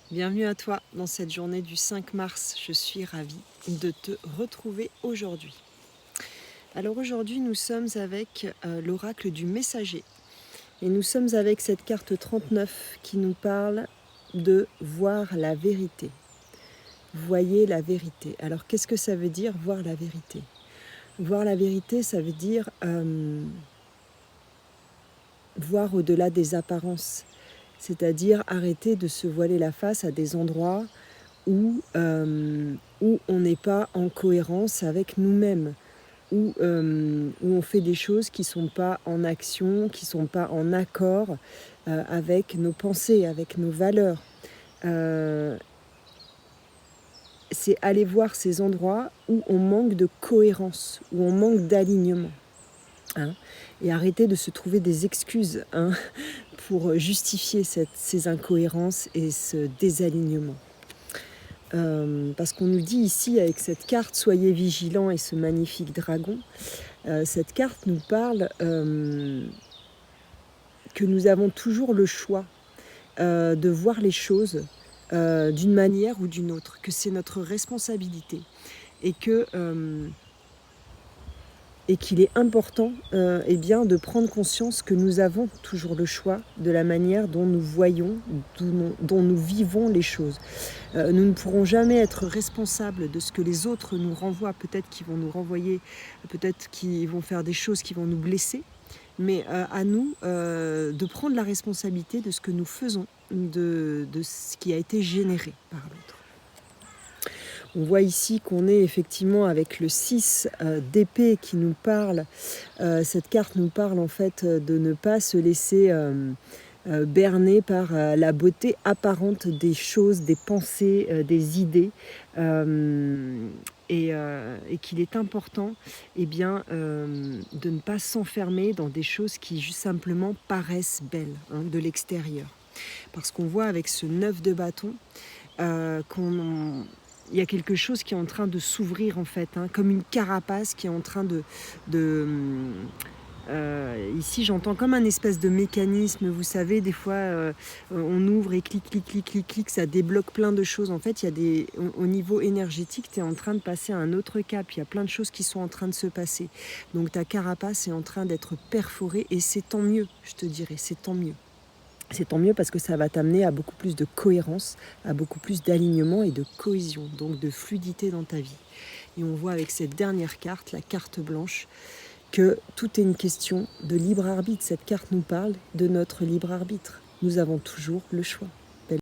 Bienvenue à toi dans cette journée du 5 mars. Je suis ravie de te retrouver aujourd'hui. Alors aujourd'hui, nous sommes avec l'oracle du messager. Et nous sommes avec cette carte 39 qui nous parle de voir la vérité. Voyez la vérité. Alors qu'est-ce que ça veut dire voir la vérité? Voir la vérité, ça veut dire voir au-delà des apparences. C'est-à-dire arrêter de se voiler la face à des endroits où on n'est pas en cohérence avec nous-mêmes, où on fait des choses qui ne sont pas en action, qui ne sont pas en accord avec nos pensées, avec nos valeurs. C'est aller voir ces endroits où on manque de cohérence, où on manque d'alignement. Et arrêter de se trouver des excuses pour justifier ces incohérences et ce désalignement. Parce qu'on nous dit ici avec cette carte, soyez vigilants et ce magnifique dragon, cette carte nous parle que nous avons toujours le choix de voir les choses d'une manière ou d'une autre, que c'est notre responsabilité et qu'il est important de prendre conscience que nous avons toujours le choix de la manière dont nous voyons, dont nous vivons les choses. Nous ne pourrons jamais être responsables de ce que les autres nous renvoient. Peut-être qu'ils vont nous renvoyer, peut-être qu'ils vont faire des choses qui vont nous blesser, mais à nous de prendre la responsabilité de ce que nous faisons, de ce qui a été généré par l'autre. On voit ici qu'on est effectivement avec le 6 d'épée qui nous parle. Cette carte nous parle en fait de ne pas se laisser berner par la beauté apparente des choses, des pensées, des idées. Et qu'il est important de ne pas s'enfermer dans des choses qui juste simplement paraissent belles de l'extérieur. Parce qu'on voit avec ce 9 de bâton il y a quelque chose qui est en train de s'ouvrir en fait, comme une carapace qui est en train ici j'entends comme un espèce de mécanisme, vous savez, des fois on ouvre et clic, ça débloque plein de choses. En fait, au niveau énergétique, tu es en train de passer à un autre cap, il y a plein de choses qui sont en train de se passer. Donc ta carapace est en train d'être perforée et c'est tant mieux, je te dirais, c'est tant mieux. C'est tant mieux parce que ça va t'amener à beaucoup plus de cohérence, à beaucoup plus d'alignement et de cohésion, donc de fluidité dans ta vie. Et on voit avec cette dernière carte, la carte blanche, que tout est une question de libre arbitre. Cette carte nous parle de notre libre arbitre. Nous avons toujours le choix.